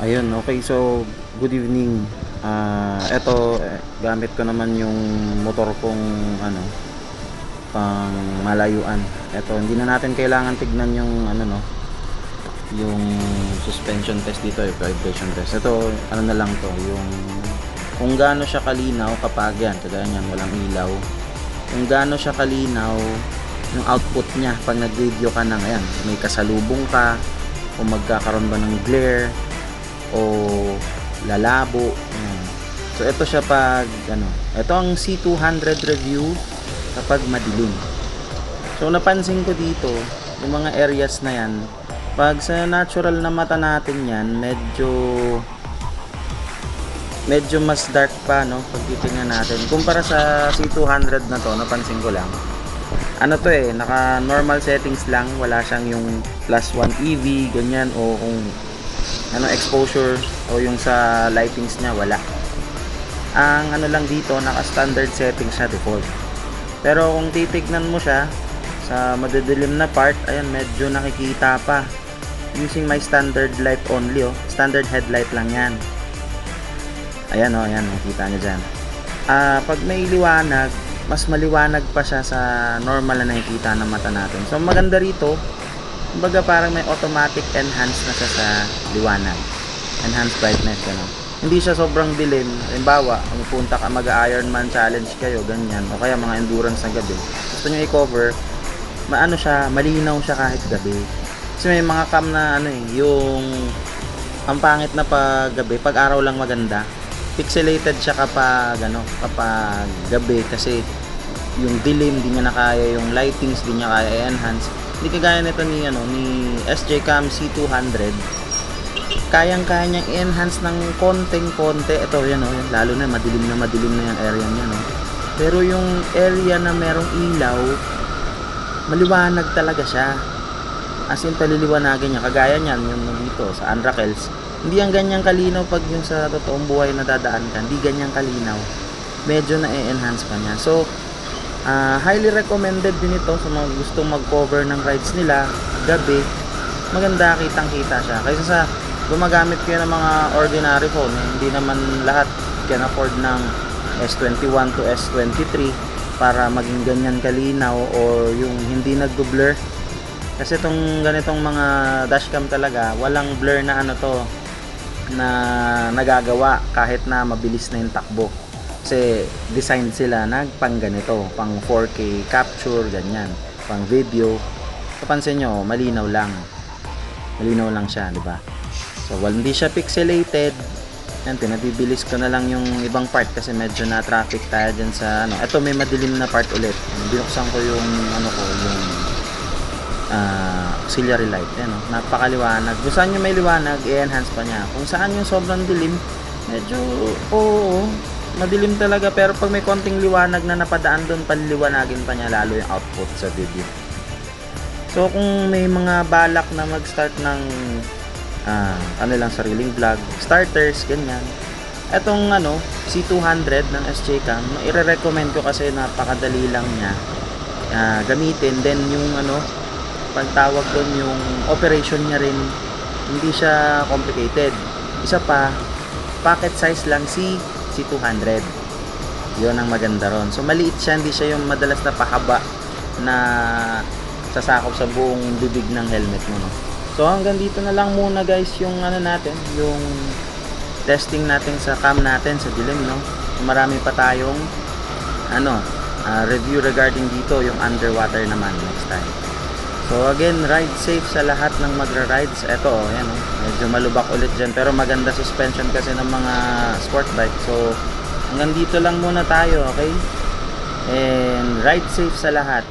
Ayun, okay. So, good evening. Eto, gamit ko naman yung motor kong ano, pang malayuan. Eto, hindi na natin kailangan tignan yung ano no, yung suspension test dito, yung vibration test. Ito, ano na lang to, yung kung gaano siya kalinaw kapag yan, kagaya niyan, walang ilaw. Kung gaano siya kalinaw yung output niya pag nag-video ka ng ayan, may kasalubong ka, o magkakaroon ba ng glare o lalabo. Ayan. So ito siya pag ano, ito ang C200 review kapag madilim. So napansin ko dito, yung mga areas na yan, pag sa natural na mata natin yan, medyo mas dark pa no pag titingnan natin. Kumpara sa C200 na to, napansin ko lang. Ano to naka normal settings lang, wala siyang yung +1 EV ganyan o kung ano exposure o yung sa lightings niya wala. Ang ano lang dito, naka standard settings siya default. Pero kung titignan mo siya sa madidilim na part, ayan medyo nakikita pa. Using my standard light only standard headlight lang yan. Ayan ayan nakita niyo diyan. Pag may liwanag, mas maliwanag pa siya sa normal na nakikita ng mata natin. So maganda rito, kumbaga parang may automatic enhance na siya sa liwanag. Enhanced brightness, ano. Hindi siya sobrang dilim. Halimbawa, kung punta ka mag-Ironman challenge kayo, ganyan, o kaya mga endurance na gabi. Gusto nyo i-cover, maano siya, malinaw siya kahit gabi. Kasi may mga cam na ano yung ang pangit na pag gabi, pag araw lang maganda. Pixelated siya kapag kapag gabi kasi yung dilim di niya na kaya, yung lightings di niya kaya i-enhance. Hindi kagaya nito ni SJ Cam C200. Kayang-kaya niyang i-enhance ng konting-konti. Ito yan lalo na madilim na yung area niya Pero yung area na merong ilaw, maliwanag talaga siya. As in paliliwanagin niya kagaya niyan yung dito sa Anrakels. Hindi ang ganyang kalinaw pag yung sa totoong buhay na dadaan ka. Hindi ganyang kalinaw. Medyo na-enhance pa niya. So, highly recommended din ito sa mga gustong mag-cover ng rides nila gabi. Maganda, kitang-kita siya. Kaysa sa gumagamit kayo ng mga ordinary phone, hindi naman lahat can afford ng S21 to S23 para maging ganyan kalinaw or yung hindi nag-blur. Kasi itong ganitong mga dashcam talaga, walang blur na na nagagawa kahit na mabilis na yung takbo. Kasi design sila pang ganito, pang 4K capture, ganyan, pang video. Kapansin nyo, malinaw lang siya, di ba? So hindi siya pixelated. Yan, pinabibilis ko na lang yung ibang part kasi medyo na traffic tayo dyan sa ito may madilim na part ulit. Binuksan ko yung yung auxiliary light. Yan napakaliwanag. Kung saan yung may liwanag, i-enhance pa niya. Kung saan yung sobrang dilim, medyo madilim talaga, pero pag may konting liwanag na napadaan doon, paliliwanagin pa niya lalo yung output sa video. So kung may mga balak na mag-start ng sariling vlog, starters, ganyan, etong C200 ng SJ Cam, i-recommend ko kasi napakadali lang niya gamitin. Then yung pagtawag doon, yung operation niya rin hindi siya complicated. Isa pa, packet size lang C200. Yun ang maganda ron. So maliit siya, hindi siya yung madalas na pahaba na sasakop sa buong bibig ng helmet mo So hanggang dito na lang muna guys yung natin, yung testing natin sa cam natin sa dilim Marami pa tayong review regarding dito, yung underwater naman next time. So again, ride safe sa lahat ng magra-rides. Ito, medyo malubak ulit dyan, pero maganda suspension kasi ng mga sport bike. So hanggang dito lang muna tayo, okay? And ride safe sa lahat.